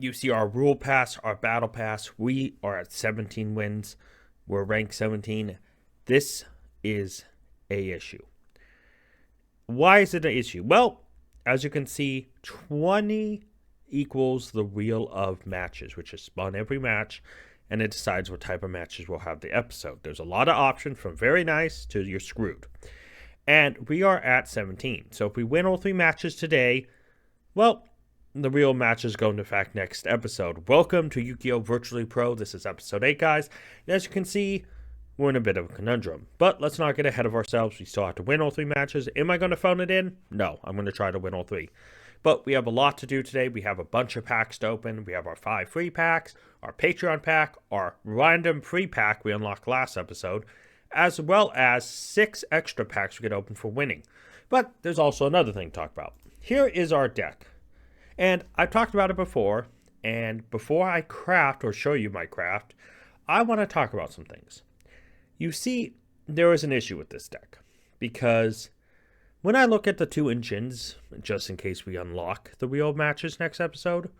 You see our rule pass, our battle pass. We are at 17 wins. We're ranked 17. This is a issue. Why is it an issue? Well, as you can see, 20 equals the wheel of matches, which is spun every match, and it decides what type of matches will have the episode. There's a lot of options from very nice to you're screwed. And we are at 17. So if we win all 3 matches today, well, the real matches go into effect next episode. Welcome to Yugioh Virtually Pro. This is episode 8, guys. And as you can see, we're in a bit of a conundrum. But let's not get ahead of ourselves. We still have to win all 3 matches. Am I going to phone it in? No, I'm going to try to win all 3. But we have a lot to do today. We have a bunch of packs to open. We have our 5 free packs, our Patreon pack, our random free pack we unlocked last episode, as well as 6 extra packs we could open for winning. But there's also another thing to talk about. Here is our deck. And I've talked about it before, and before I craft or show you my craft, I want to talk about some things. You see, there is an issue with this deck, because when I look at the 2 engines, just in case we unlock the wheel matches next episode,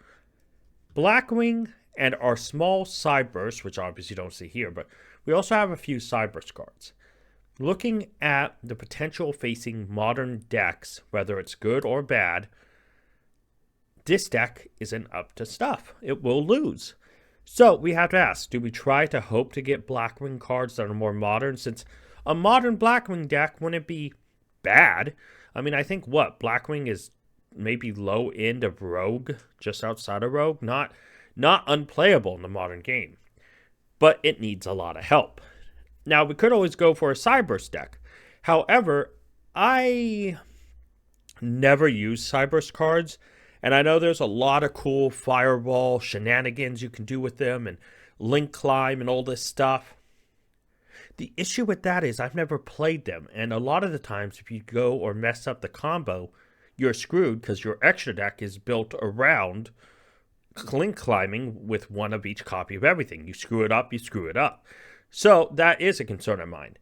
Blackwing and our small Cyburst, which obviously you don't see here, but we also have a few Cyburst cards. Looking at the potential facing modern decks, whether it's good or bad, this deck isn't up to stuff. It will lose. So we have to ask, do we try to hope to get Blackwing cards that are more modern? Since a modern Blackwing deck wouldn't be bad. I mean, I think Blackwing is maybe low end of Rogue, just outside of Rogue. Not unplayable in the modern game. But it needs a lot of help. Now, we could always go for a Cyburst deck. However, I never use Cyburst cards. And I know there's a lot of cool fireball shenanigans you can do with them and link climb and all this stuff. The issue with that is I've never played them. And a lot of the times if you go or mess up the combo, you're screwed because your extra deck is built around link climbing with one of each copy of everything. You screw it up, you screw it up. So that is a concern of mine.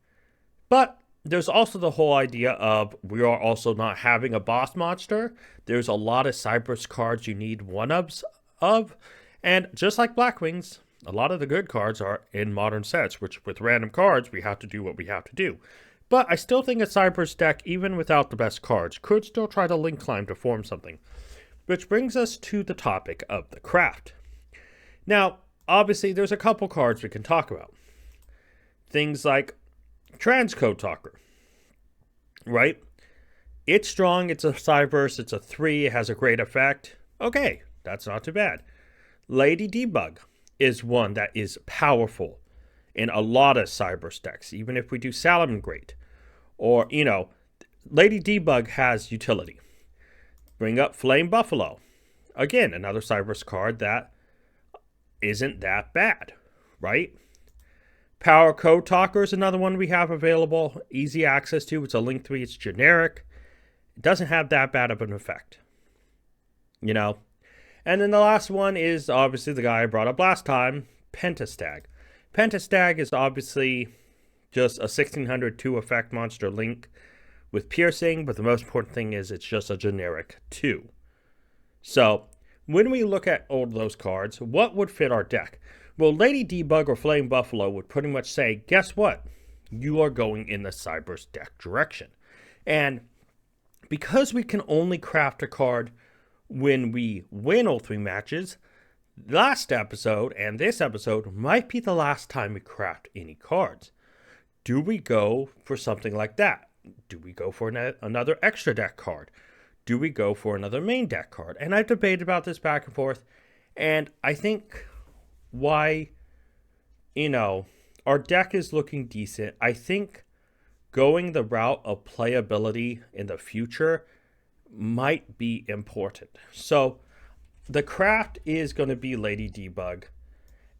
But there's also the whole idea of we are also not having a boss monster. There's a lot of Cyburst cards you need one-ups of. And just like Blackwings, a lot of the good cards are in modern sets, which with random cards, we have to do what we have to do. But I still think a Cyburst deck, even without the best cards, could still try to link climb to form something. Which brings us to the topic of the craft. Now, obviously, there's a couple cards we can talk about. Things like Transcode Talker, right? It's strong, it's a Cyburst, it's a 3, it has a great effect. Okay, that's not too bad. Lady Debug is one that is powerful in a lot of Cyburst decks, even if we do Salamangreat. Or, Lady Debug has utility. Bring up Flame Buffalo. Again, another Cyburst card that isn't that bad, right? Power Code Talker is another one we have available. Easy access to. It's a Link 3. It's generic. It doesn't have that bad of an effect. And then the last one is obviously the guy I brought up last time, Pentastag. Pentastag is obviously just a 1600 2 effect monster Link with piercing, but the most important thing is it's just a generic 2. So, when we look at all those cards, what would fit our deck? Well, Lady Debug or Flame Buffalo would pretty much say, guess what? You are going in the Cyburst deck direction. And because we can only craft a card when we win all 3 matches, last episode and this episode might be the last time we craft any cards. Do we go for something like that? Do we go for another extra deck card? Do we go for another main deck card? And I've debated about this back and forth, and I think why, our deck is looking decent. I think going the route of playability in the future might be important. So the craft is going to be Lady Debug,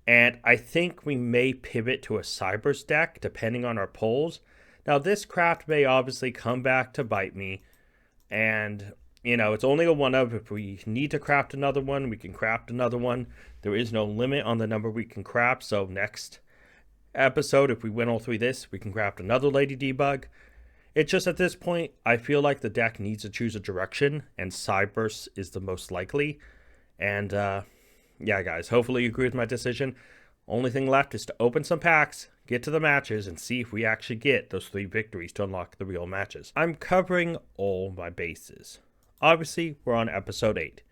and I think we may pivot to a Cyburst deck depending on our polls. Now this craft may obviously come back to bite me, and it's only a one-of. If we need to craft another one, we can craft another one. There is no limit on the number we can craft. So next episode, if we win all 3 we can craft another Lady Debug. It's just at this point, I feel like the deck needs to choose a direction, and Cyburst is the most likely. And yeah, guys, hopefully you agree with my decision. Only thing left is to open some packs, get to the matches, and see if we actually get those 3 victories to unlock the real matches. I'm covering all my bases. Obviously, we're on Episode 8.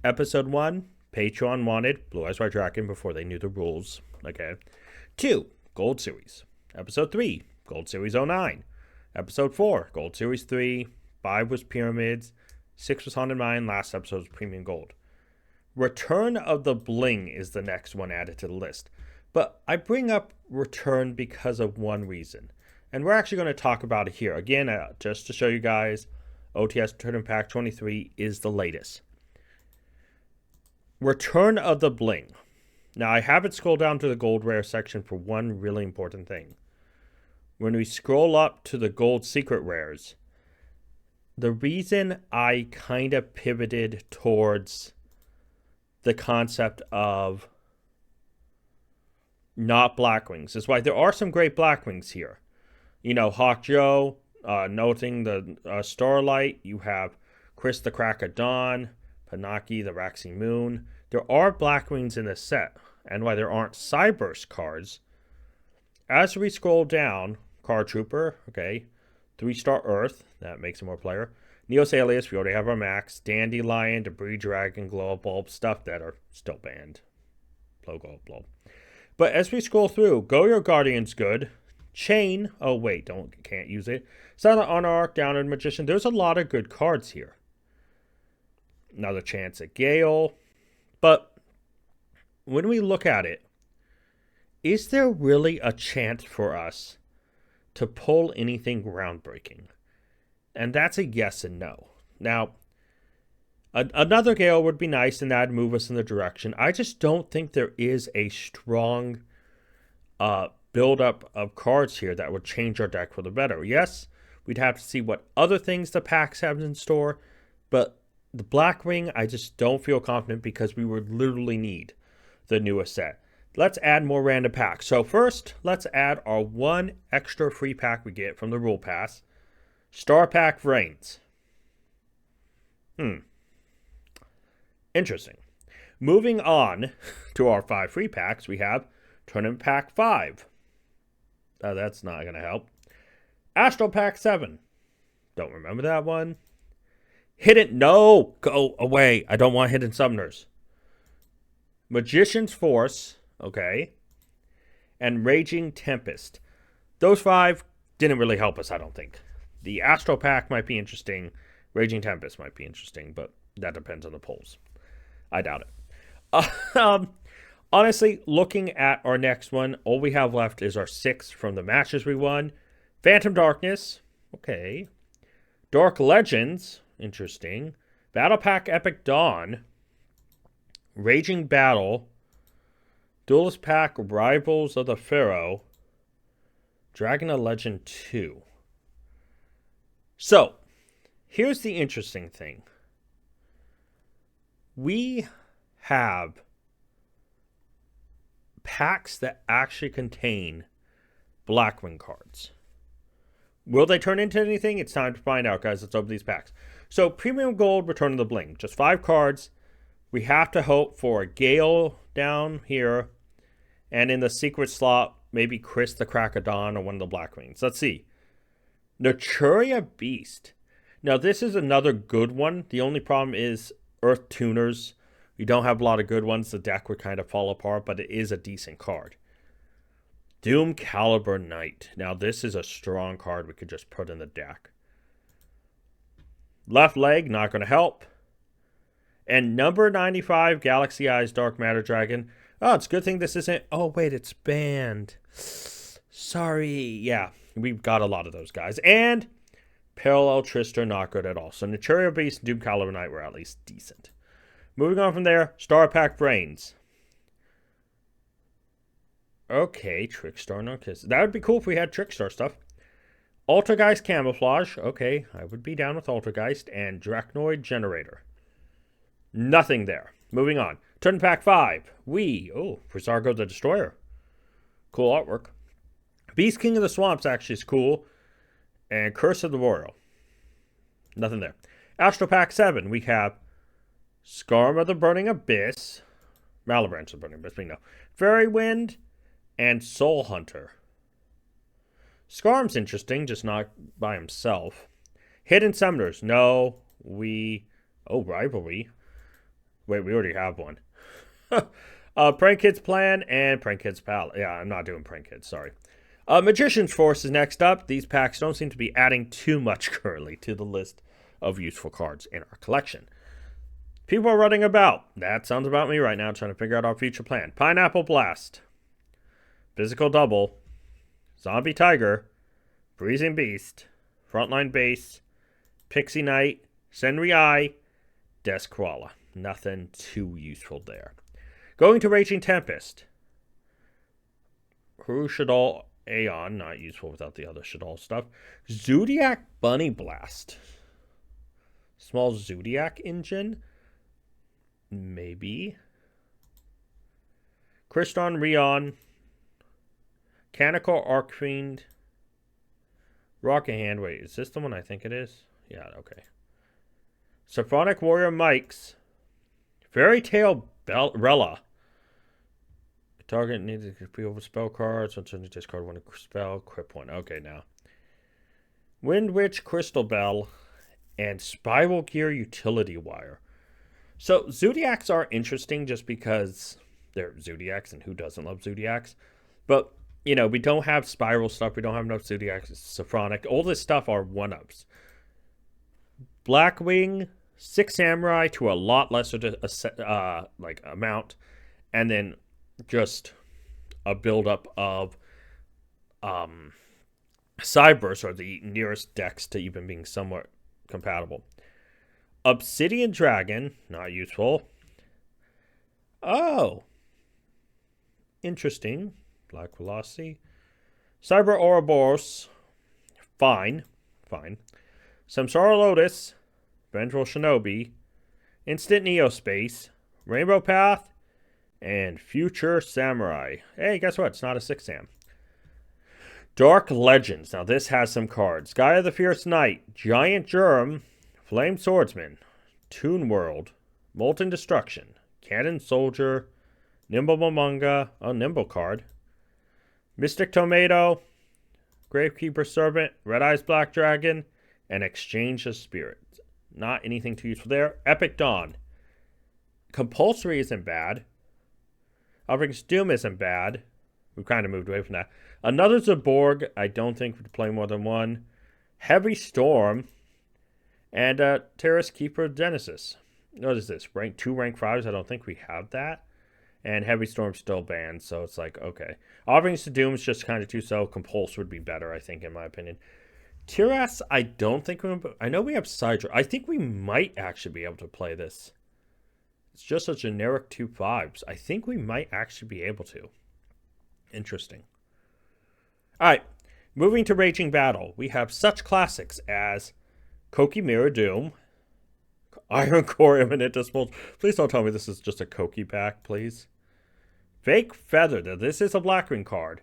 Episode 1, Patreon wanted Blue Eyes White Dragon before they knew the rules. Okay. 2, Gold Series. Episode 3, Gold Series 09. Episode 4, Gold Series 3. 5 was Pyramids. 6 was Haunted Mine. Last episode was Premium Gold. Return of the Bling is the next one added to the list. But I bring up Return because of one reason. And we're actually going to talk about it here. Again, just to show you guys, OTS Return Pack 23 is the latest. Return of the Bling. Now, I have it scroll down to the Gold Rare section for one really important thing. When we scroll up to the Gold Secret Rares, the reason I kind of pivoted towards the concept of not Blackwings is why there are some great Blackwings here. You know, Yugioh, noting the Starlight. You have Chris the Crack of Dawn, Panaki the Waxing Moon. There are Blackwings in this set, and why there aren't Cyburst cards. As we scroll down, Card Trooper, okay, 3-star Earth, that makes him more player. Neos Alias, we already have our max. Dandelion, Debris Dragon, Glow Up Bulb, stuff that are still banned. Blow. But as we scroll through, Go Your Guardian's good. Chain, oh wait, can't use it. Silent Anarch, Downward Magician. There's a lot of good cards here. Another chance at Gale. But when we look at it, is there really a chance for us to pull anything groundbreaking? And that's a yes and no. Now, another Gale would be nice, and that'd move us in the direction. I just don't think there is a strong build-up of cards here that would change our deck for the better. Yes, we'd have to see what other things the packs have in store, but the Blackwing, I just don't feel confident because we would literally need the newest set. Let's add more random packs. So first, let's add our one extra free pack we get from the Rule Pass. Star Pack Vrains. Interesting. Moving on to our 5 free packs, we have Tournament Pack 5. That's not going to help. Astral Pack 7. Don't remember that one. Hidden. No! Go away. I don't want Hidden Summoners. Magician's Force. Okay. And Raging Tempest. Those 5 didn't really help us, I don't think. The Astral Pack might be interesting. Raging Tempest might be interesting, but that depends on the polls. I doubt it. Honestly, looking at our next one, all we have left is our 6 from the matches we won. Phantom Darkness. Okay. Dark Legends. Interesting. Battle Pack Epic Dawn. Raging Battle. Duelist Pack Rivals of the Pharaoh. Dragon of Legend 2. So, here's the interesting thing. We have packs that actually contain Blackwing cards. Will they turn into anything? It's time to find out, guys. Let's open these packs. So, Premium Gold, Return of the Bling. Just 5 cards. We have to hope for a Gale down here. And in the secret slot, maybe Chris the Crack of Dawn or one of the Blackwings. Let's see. Naturia Beast. Now, this is another good one. The only problem is Earth Tuners. We don't have a lot of good ones. The deck would kind of fall apart, but it is a decent card. Doom Caliber Knight. Now, this is a strong card we could just put in the deck. Left Leg, not going to help. And number 95, Galaxy Eyes Dark Matter Dragon. Oh, it's a good thing this isn't... Oh, wait, it's banned. Sorry. Yeah, we've got a lot of those guys. And Parallel Trister, not good at all. So Naturia Beast and Doom Caliber Knight were at least decent. Moving on from there, Star Pack Brains. Okay, Trickstar, no kiss. That would be cool if we had Trickstar stuff. Altergeist Camouflage. Okay, I would be down with Altergeist. And Drachnoid Generator. Nothing there. Moving on. Turn Pack 5. Frisargo the Destroyer. Cool artwork. Beast King of the Swamps actually is cool. And Curse of the Royal. Nothing there. Astro Pack 7. We have Skarm of the Burning Abyss. Malabranch is Burning Bisbee, no. Fairy Wind and Soul Hunter. Scarm's interesting, just not by himself. Hidden Summoners, no. Rivalry. Wait, we already have one. Prank Kids Plan and Prank Kids Pal. Yeah, I'm not doing Prank Kids, sorry. Magician's Force is next up. These packs don't seem to be adding too much currently to the list of useful cards in our collection. People are running about. That sounds about me right now, trying to figure out our future plan. Pineapple Blast. Physical Double. Zombie Tiger. Breezing Beast. Frontline Base. Pixie Knight. Senri Eye. Descrawler. Nothing too useful there. Going to Raging Tempest. Shadal Aeon. Not useful without the other Shadal stuff. Zodiac Bunny Blast. Small Zodiac engine. Maybe. Kriston Rion. Canical Arcfiend. Rocket Hand. Wait, is this the one I think it is? Yeah, okay. Symphonic Warrior Mikes. Fairy Tale Rella. Target needs to be over spell cards. Once you discard one spell, equip one. Okay, now. Wind Witch Crystal Bell and Spiral Gear Utility Wire. So Zodiacs are interesting just because they're Zodiacs, and who doesn't love Zodiacs? But, you know, we don't have Spiral stuff. We don't have enough Zodiacs. Symphonic. All this stuff are one-ups. Blackwing, 6 Samurai to a lot lesser amount, and then just a buildup of Cyberse, or the nearest decks to even being somewhat compatible. Obsidian Dragon, not useful. Oh, interesting. Black Velocity. Cyber Ouroboros, fine. Samsara Lotus, Vengeful Shinobi, Instant Neospace, Rainbow Path, and Future Samurai. Hey, guess what? It's not a 6-Sam. Dark Legends. Now, this has some cards. Gaia the Fierce Knight, Giant Germ, Flame Swordsman, Toon World, Molten Destruction, Cannon Soldier, Nimble Momonga, Nimble card, Mystic Tomato, Gravekeeper Servant, Red Eyes Black Dragon, and Exchange of Spirits. Not anything too useful there. Epic Dawn. Compulsory isn't bad. Alfred's Doom isn't bad. We've kind of moved away from that. Another Zaborg. I don't think we'd play more than one. Heavy Storm. And Terrace Keeper Genesis. What is this? Rank 2, rank 5s? I don't think we have that. And Heavy Storm's still banned, so it's like, okay. Offerings to Doom is just kind of too so. Compulse would be better, I think, in my opinion. Tiras, I don't think we... I know we have Sidra. I think we might actually be able to play this. It's just a generic 2/5s. I think we might actually be able to. Interesting. Alright, moving to Raging Battle. We have such classics as Koki Mirror Doom, Iron Core Imminent Disposal. Please don't tell me this is just a Koki pack, please. Fake Feather. Now, this is a Blackwing card.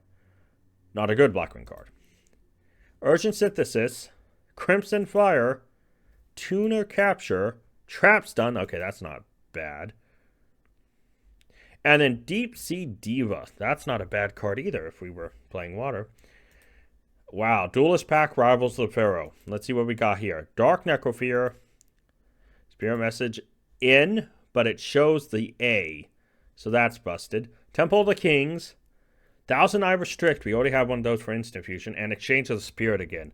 Not a good Blackwing card. Urgent Synthesis, Crimson Fire, Tuner Capture, Trap Stun. Okay, that's not bad. And then Deep Sea Diva. That's not a bad card either if we were playing water. Wow, Duelist pack rivals the Pharaoh. Let's see what we got here. Dark Necrofear. Spirit Message in, but it shows the A. So that's busted. Temple of the Kings. Thousand Eye Restrict. We already have one of those for Instant Fusion. And Exchange of the Spirit again.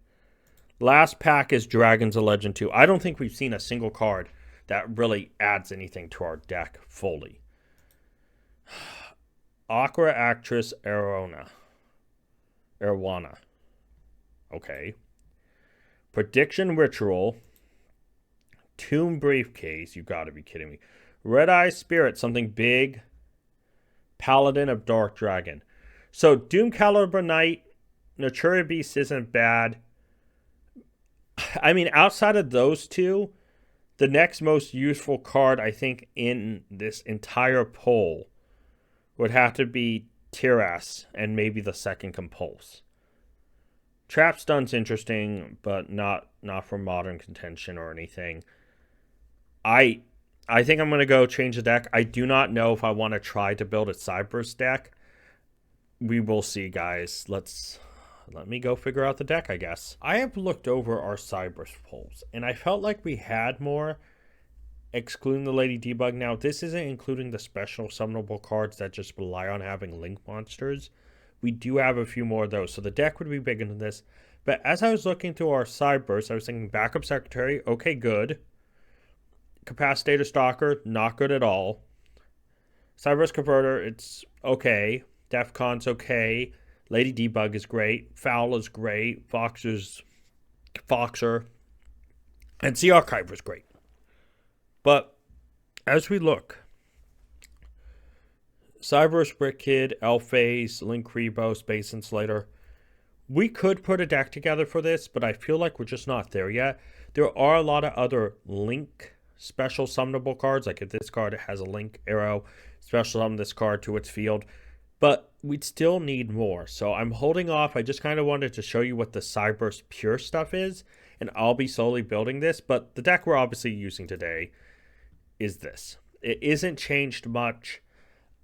Last pack is Dragons of Legend 2. I don't think we've seen a single card that really adds anything to our deck fully. Aqua Actress Arowana. Okay. Prediction Ritual. Tomb Briefcase. You gotta be kidding me. Red Eye Spirit. Something big. Paladin of Dark Dragon. So Doom Caliber Knight. Naturia Beast isn't bad. I mean, outside of those two, the next most useful card, I think, in this entire poll would have to be Tiras and maybe the second Compulse. Trap Stun's interesting, but not for modern contention or anything. I I think I'm going to go change the deck. I do not know if I want to try to build a Cyber's deck. We will see, guys. Let me go figure out the deck, I guess. I have looked over our Cyber's polls, and I felt like we had more, excluding the Lady Debug. Now, this isn't including the special summonable cards that just rely on having link monsters. We do have a few more of those, so the deck would be bigger than this. But as I was looking through our Cybers, I was thinking Backup Secretary, okay, good. Capacitator Stalker, not good at all. Cyber's Converter, it's okay. Defcon's okay. Lady Debug is great. Foul is great. Foxer. And Sea Archiver is great. But as we look, Cyber's Brick Kid, Elphase, Link Rebo, Space Insulator, we could put a deck together for this, but I feel like we're just not there yet. There are a lot of other Link special summonable cards, like if this card has a Link arrow, special summon this card to its field, but we'd still need more. So I'm holding off. I just kind of wanted to show you what the Cyber's pure stuff is, and I'll be slowly building this, but the deck we're obviously using today is this. It isn't changed much.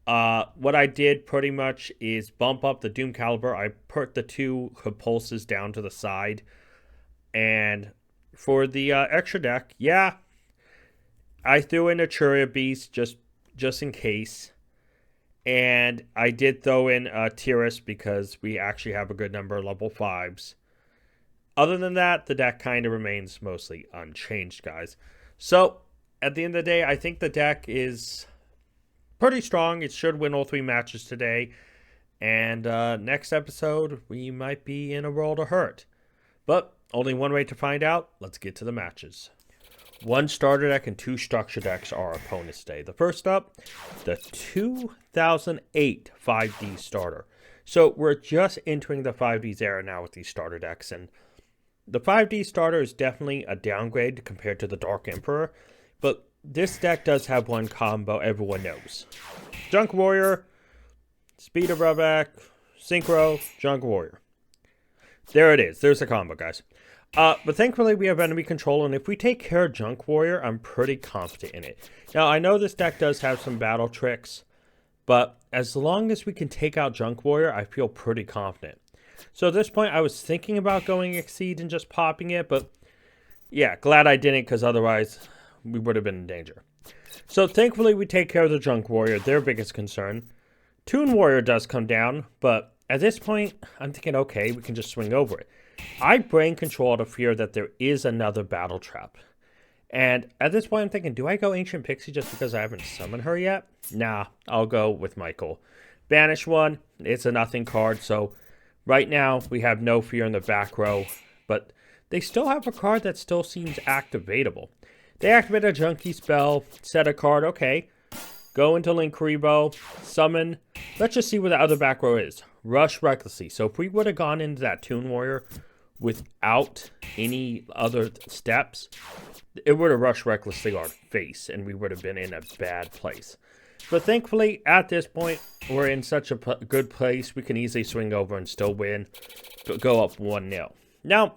What I did pretty much is bump up the Doom Caliber. I put the 2 Pulses down to the side, and for the extra deck, yeah, I threw in a Churia Beast just in case. And I did throw in Tyrus because we actually have a good number of level 5s. Other than that, the deck kind of remains mostly unchanged, guys. So, at the end of the day, I think the deck is pretty strong. It should win all 3 matches today. And next episode, we might be in a world of hurt. But only one way to find out. Let's get to the matches. 1 starter deck and 2 structure decks are our opponents today. The first up, the 2008 5D starter. So we're just entering the 5Ds era now with these starter decks, and the 5D starter is definitely a downgrade compared to the Dark Emperor, but this deck does have one combo everyone knows. Junk Warrior, Speed of Rubak, Synchro, Junk Warrior. There it is. There's the combo, guys. But thankfully we have enemy control, and if we take care of Junk Warrior, I'm pretty confident in it. Now, I know this deck does have some battle tricks, but as long as we can take out Junk Warrior, I feel pretty confident. So at this point, I was thinking about going Exceed and just popping it, but yeah, glad I didn't, because otherwise we would have been in danger. So thankfully we take care of the Junk Warrior, their biggest concern. Toon Warrior does come down, but at this point, I'm thinking, okay, we can just swing over it. I brain control out of fear that there is another battle trap. And at this point, I'm thinking, do I go Ancient Pixie just because I haven't summoned her yet? Nah, I'll go with Michael. Banish 1, it's a nothing card, so right now we have no fear in the back row. But they still have a card that still seems activatable. They activate a Junkie spell, set a card, okay. Go into Link Rebo, summon. Let's just see where the other back row is. Rush Recklessly. So if we would have gone into that Toon Warrior without any other steps, it would have rushed recklessly our face, and we would have been in a bad place. But thankfully, at this point, we're in such a good place, we can easily swing over and still win, go up 1-0. Now,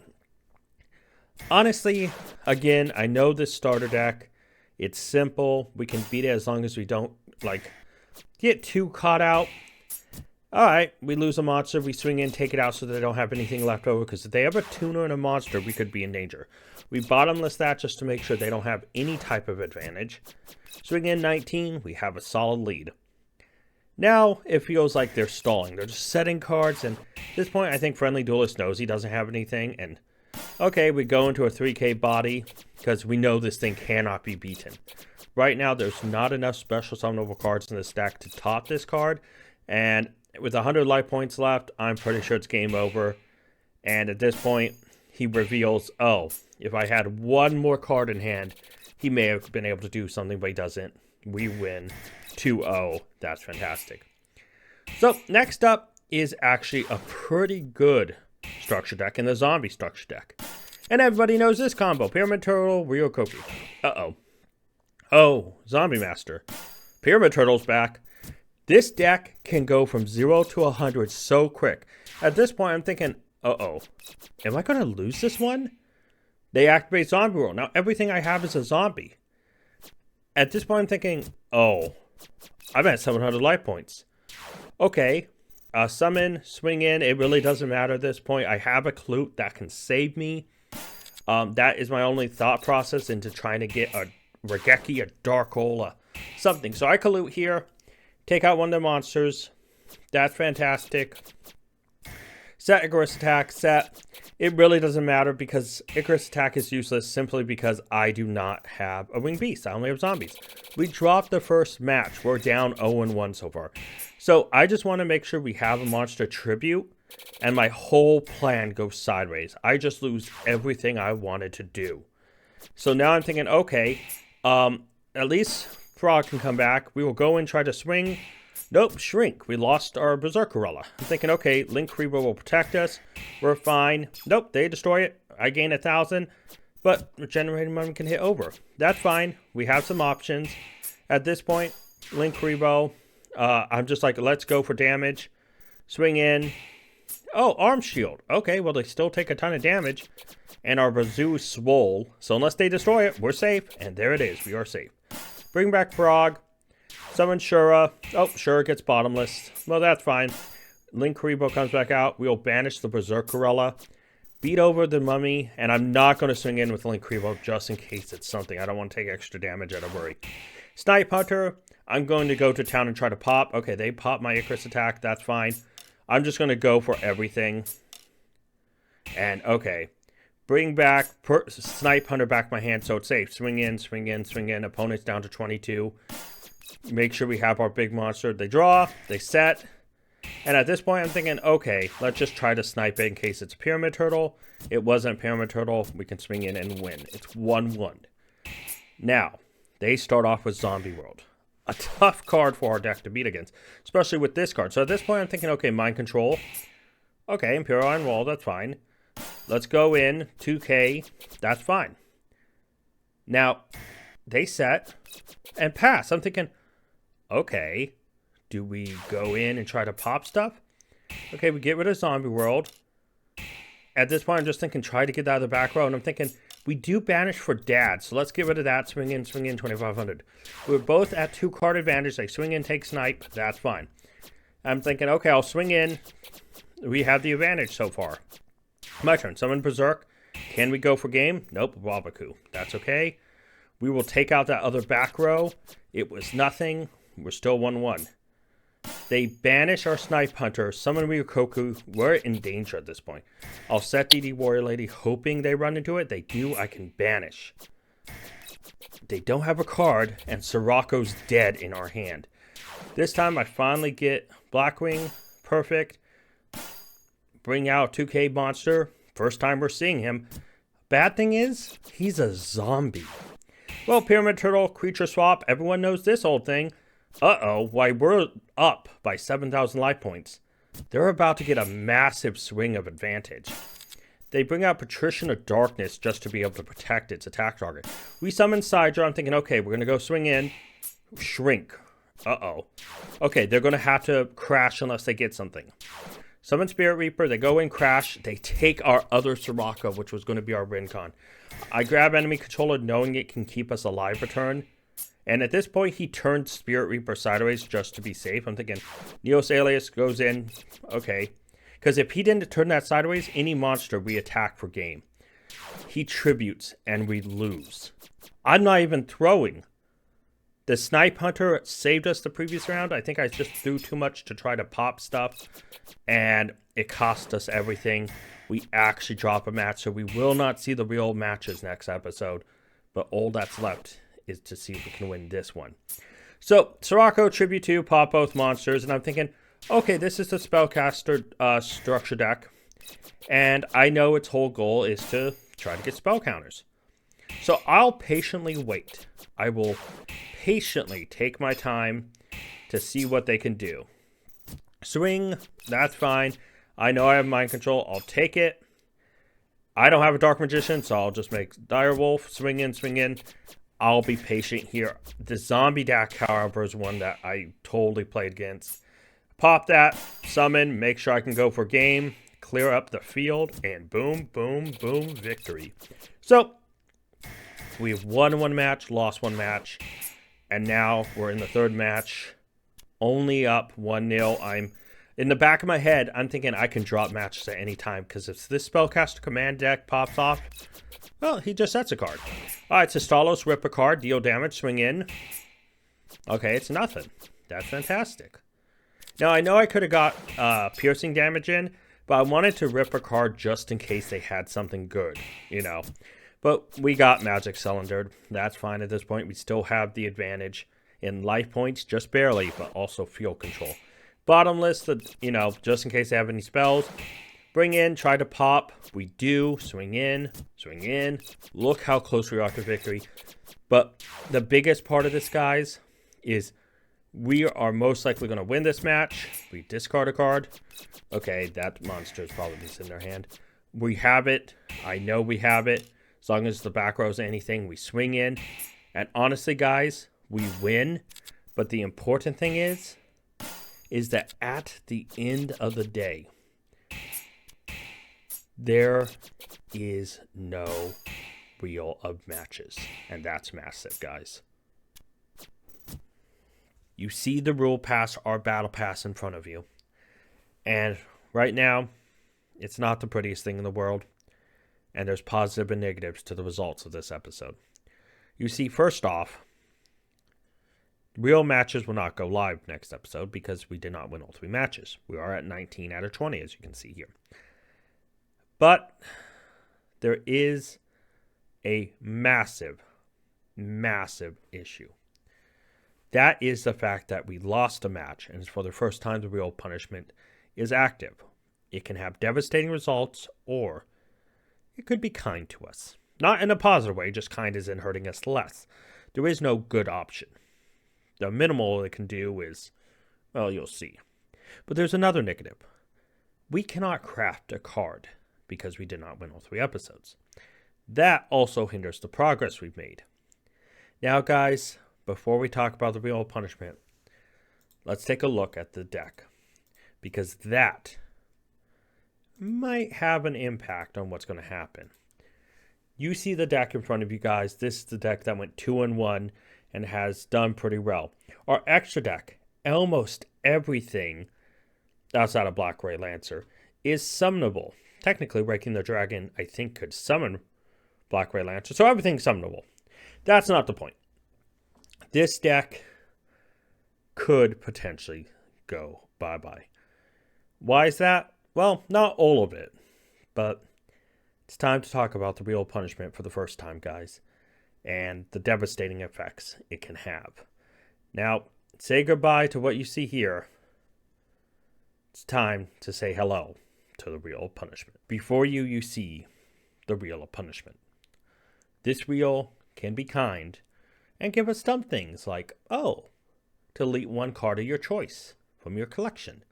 honestly, again, I know this starter deck, it's simple, we can beat it as long as we don't, get too caught out. Alright, we lose a monster, we swing in, take it out so they don't have anything left over, because if they have a tuner and a monster, we could be in danger. We bottomless that just to make sure they don't have any type of advantage. Swing in 19, we have a solid lead. Now, it feels like they're stalling. They're just setting cards, and at this point, I think Friendly Duelist knows he doesn't have anything, and okay, we go into a 3k body, because we know this thing cannot be beaten. Right now, there's not enough special summonable cards in this deck to top this card, and with 100 life points left, I'm pretty sure it's game over. And at this point, he reveals, oh, if I had one more card in hand, he may have been able to do something, but he doesn't. We win 2-0. That's fantastic. So, next up is actually a pretty good structure deck in the zombie structure deck. And everybody knows this combo. Pyramid Turtle, Ryokoku. Uh-oh. Oh, Zombie Master. Pyramid Turtle's back. This deck can go from 0 to 100 so quick. At this point, I'm thinking, uh-oh, am I going to lose this one? They activate Zombie World. Now, everything I have is a zombie. At this point, I'm thinking, oh, I'm at 700 life points. Okay, summon, swing in. It really doesn't matter at this point. I have a Clute that can save me. That is my only thought process into trying to get a Regeki, a Dark Hole, something. So I Clute here, take out one of the monsters. That's fantastic. Set Icarus attack, set. It really doesn't matter because Icarus attack is useless simply because I do not have a winged beast. I only have zombies. We dropped the first match. We're down 0-1 so far. So I just want to make sure we have a monster tribute and my whole plan goes sideways. I just lose everything I wanted to do. So now I'm thinking, okay, at least Frog can come back. We will go and try to swing. Nope, shrink. We lost our Berserkerella. I'm thinking, okay, Link Rebo will protect us. We're fine. Nope, they destroy it. I gain 1,000, but regenerating money can hit over. That's fine. We have some options. At this point, Link Rebo, I'm just like, let's go for damage. Swing in. Oh, arm shield. Okay, well, they still take a ton of damage. And our Bazoo swole. So unless they destroy it, we're safe. And there it is. We are safe. Bring back Frog. Summon Shura. Oh, Shura gets bottomless. Well, that's fine. Link Rebo comes back out. We'll banish the Berserkerella. Beat over the mummy. And I'm not going to swing in with Link Rebo just in case it's something. I don't want to take extra damage out of worry. Snipe Hunter. I'm going to go to town and try to pop. Okay, they pop my Icarus attack. That's fine. I'm just going to go for everything. And, okay. Bring back Snipe Hunter back my hand so it's safe. Swing in, swing in, swing in. Opponent's down to 22. Make sure we have our big monster. They draw, they set, and at this point I'm thinking, okay, let's just try to snipe it in case it's Pyramid Turtle. It wasn't Pyramid Turtle. We can swing in and win. It's 1-1. Now, they start off with Zombie World. A tough card for our deck to beat against, especially with this card. So at this point I'm thinking, okay, Mind Control. Okay, Imperial Iron Wall, that's fine. Let's go in, 2k, that's fine. Now, they set and pass. I'm thinking, okay, do we go in and try to pop stuff? Okay, we get rid of Zombie World. At this point, I'm just thinking, try to get out of the back row. And I'm thinking, we do banish for Dad. So let's get rid of that. Swing in, 2,500. We're both at 2-card advantage. They swing in, take snipe. That's fine. I'm thinking, okay, I'll swing in. We have the advantage so far. My turn. Summon Berserk. Can we go for game? Nope, Wabaku. That's okay. We will take out that other back row. It was nothing. We're still 1-1. They banish our Snipe Hunter. Summon Ryukoku. We're in danger at this point. I'll set DD Warrior Lady, hoping they run into it. They do. I can banish. They don't have a card, and Sirocco's dead in our hand. This time, I finally get Blackwing. Perfect. Bring out 2K monster. First time we're seeing him. Bad thing is, he's a zombie. Well, Pyramid Turtle, creature swap. Everyone knows this old thing. Uh-oh, why we're up by 7,000 life points. They're about to get a massive swing of advantage. They bring out Patrician of Darkness just to be able to protect its attack target. We summon Sidra. I'm thinking, okay, we're going to go swing in. Shrink. Uh-oh. Okay, they're going to have to crash unless they get something. Summon Spirit Reaper. They go in, crash. They take our other Sirocco, which was going to be our Rincon. I grab enemy controller knowing it can keep us alive for turn. And at this point, he turned Spirit Reaper sideways just to be safe. I'm thinking, Neos Alias goes in. Okay. Because if he didn't turn that sideways, any monster we attack for game. He tributes and we lose. I'm not even throwing. The Snipe Hunter saved us the previous round. I think I just threw too much to try to pop stuff. And it cost us everything. We actually drop a match. So we will not see the real matches next episode. But all that's left is to see if we can win this one. So, Sirocco, Tribute 2, pop both monsters. And I'm thinking, okay, this is the Spellcaster structure deck. And I know its whole goal is to try to get spell counters. So I'll patiently wait. I will patiently take my time to see what they can do. Swing, that's fine. I know I have mind control. I'll take it. I don't have a Dark Magician, so I'll just make Direwolf. Swing in, swing in. I'll be patient here. The zombie deck, however, is one that I totally played against. Pop that, summon, make sure I can go for game, clear up the field, and boom, boom, boom, victory. So, we've won one match, lost one match. And now we're in the third match, only up 1-0. I'm in the back of my head, I'm thinking I can drop matches at any time, because if this Spellcaster Command deck pops off, well, he just sets a card. Alright, Stalos, rip a card, deal damage, swing in. Okay, it's nothing. That's fantastic. Now, I know I could have got piercing damage in, but I wanted to rip a card just in case they had something good, you know. But we got Magic Cylindered. That's fine at this point. We still have the advantage in life points, just barely, but also field control. Bottomless, you know, just in case they have any spells. Bring in, try to pop. We do. Swing in, swing in. Look how close we are to victory. But the biggest part of this, guys, is we are most likely going to win this match. We discard a card. Okay, that monster is probably in their hand. We have it. I know we have it. As long as the back row is anything, we swing in. And honestly, guys, we win. But the important thing is that at the end of the day, there is no wheel of matches. And that's massive, guys. You see the rule pass, our battle pass in front of you. And right now, it's not the prettiest thing in the world. And there's positive and negatives to the results of this episode. You see, first off, real matches will not go live next episode because we did not win all 3 matches. We are at 19 out of 20, as you can see here. But there is a massive, massive issue. That is the fact that we lost a match, and for the first time the real punishment is active. It can have devastating results, or it could be kind to us. Not in a positive way, just kind as in hurting us less. There is no good option. The minimal it can do is, well, you'll see. But there's another negative. We cannot craft a card because we did not win all 3 episodes. That also hinders the progress we've made. Now, guys, before we talk about the real punishment, let's take a look at the deck, because that might have an impact on what's going to happen. You see the deck in front of you, guys. This is the deck that went 2-1 and has done pretty well. Our extra deck, almost everything outside of Black Ray Lancer, is summonable. Technically, Raking the Dragon, I think, could summon Black Ray Lancer, so everything's summonable. That's not the point. This deck could potentially go bye-bye. Why is that? Well, not all of it, but it's time to talk about the real punishment for the first time, guys, and the devastating effects it can have. Now, say goodbye to what you see here. It's time to say hello to the real punishment. Before you see the real punishment. This wheel can be kind and give us some things like, delete 1 card of your choice from your collection,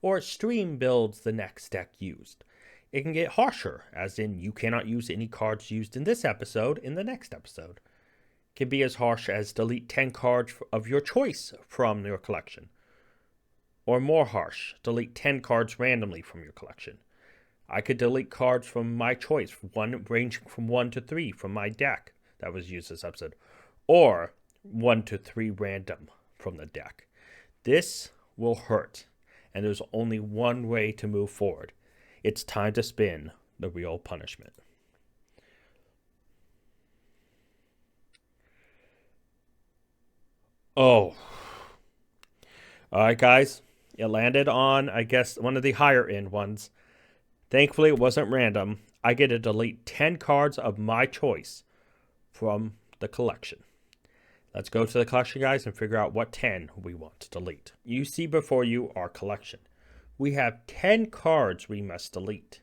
or stream builds the next deck used. It can get harsher, as in you cannot use any cards used in this episode in the next episode. It can be as harsh as delete 10 cards of your choice from your collection. Or more harsh, delete 10 cards randomly from your collection. I could delete cards from my choice, ranging from 1 to 3 from my deck that was used this episode. Or 1 to 3 random from the deck. This will hurt, and there's only one way to move forward. It's time to spin the real punishment. Oh. Alright, guys. It landed on, I guess, one of the higher end ones. Thankfully, it wasn't random. I get to delete 10 cards of my choice from the collection. Let's go to the collection, guys, and figure out what 10 we want to delete. You see before you our collection. We have 10 cards we must delete.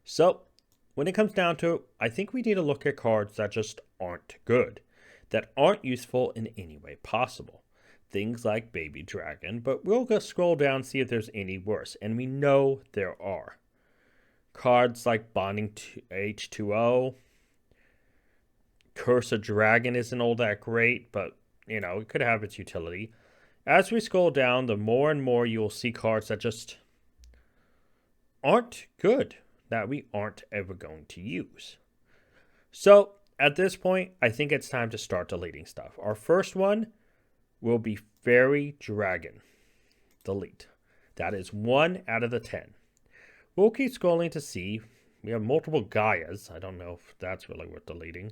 So, when it comes down to it, I think we need to look at cards that just aren't good, that aren't useful in any way possible. Things like Baby Dragon, but we'll go scroll down and see if there's any worse, and we know there are. Cards like Bonding to H2O, Curse of Dragon isn't all that great, but, it could have its utility. As we scroll down, the more and more you'll see cards that just aren't good, that we aren't ever going to use. So, at this point, I think it's time to start deleting stuff. Our first one, will be Fairy Dragon. Delete. That is 1 out of the 10. We'll keep scrolling to see. We have multiple Gaias. I don't know if that's really worth deleting.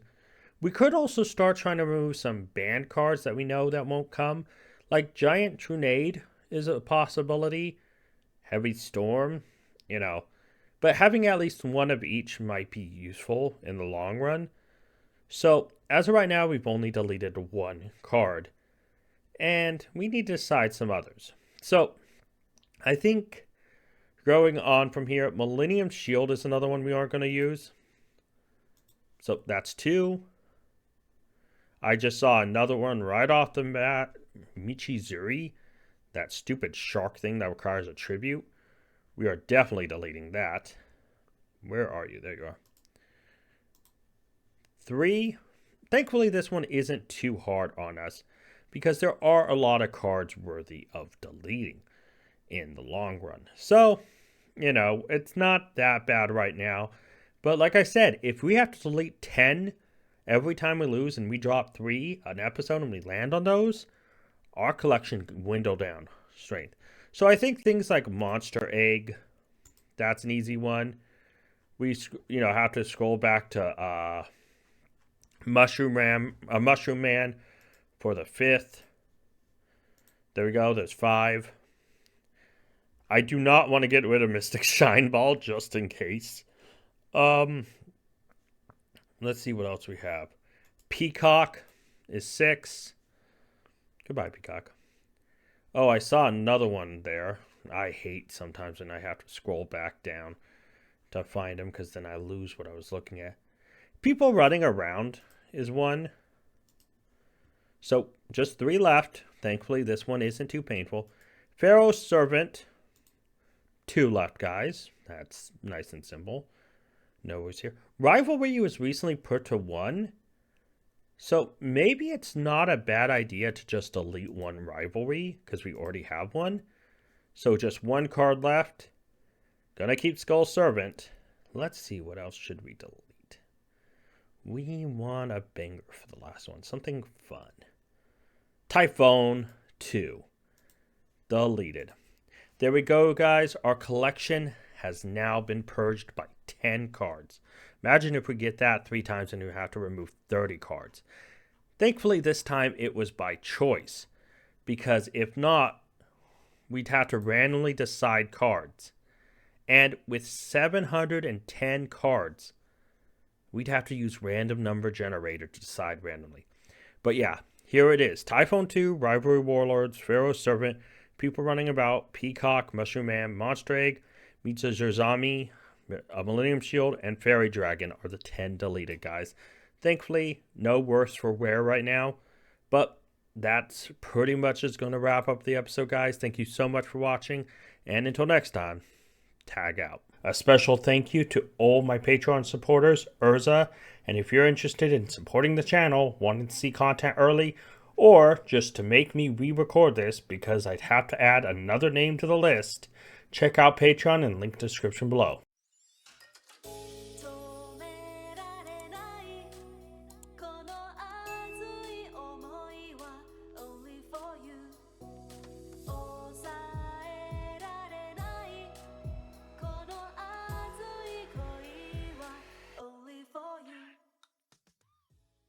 We could also start trying to remove some banned cards that we know that won't come. Like Giant Trunade is a possibility. Heavy Storm, But having at least one of each might be useful in the long run. So, as of right now, we've only deleted 1 card. And we need to decide some others. So, I think going on from here, Millennium Shield is another one we aren't going to use. So, that's 2. I just saw another one right off the bat. Michizuri. That stupid shark thing that requires a tribute. We are definitely deleting that. Where are you? There you are. 3. Thankfully, this one isn't too hard on us because there are a lot of cards worthy of deleting in the long run. So, it's not that bad right now. But like I said, if we have to delete 10 every time we lose and we drop 3 an episode and we land on those, our collection can dwindle down strength. So I think things like Monster Egg, that's an easy one. We have to scroll back to Mushroom Man for the 5th. There we go. There's 5. I do not want to get rid of Mystic Shine Ball just in case. Let's see what else we have. Peacock is 6. Goodbye, Peacock. Oh, I saw another one there. I hate sometimes when I have to scroll back down to find them because then I lose what I was looking at. People Running Around is 1. So, just 3 left. Thankfully, this one isn't too painful. Pharaoh's Servant. 2 left, guys. That's nice and simple. No worries here. Rivalry was recently put to 1. So maybe it's not a bad idea to just delete 1 rivalry because we already have one. So just 1 card left. Gonna keep Skull Servant. Let's see, what else should we delete? We want a banger for the last one. Something fun. Typhoon 2. Deleted. There we go, guys. Our collection has now been purged by 10 cards. Imagine if we get that 3 times and we have to remove 30 cards. Thankfully, this time it was by choice. Because if not, we'd have to randomly decide cards. And with 710 cards, we'd have to use random number generator to decide randomly. But yeah, here it is. Typhoon 2, Rivalry Warlords, Pharaoh's Servant, People Running About, Peacock, Mushroom Man, Monster Egg, Mitsu Zurzami, a Millennium Shield, and Fairy Dragon are the 10 deleted, guys. Thankfully, no worse for wear right now. But that's pretty much is going to wrap up the episode, guys. Thank you so much for watching. And until next time, tag out. A special thank you to all my Patreon supporters, Urza. And if you're interested in supporting the channel, wanting to see content early, or just to make me re-record this because I'd have to add another name to the list, check out Patreon and link description below.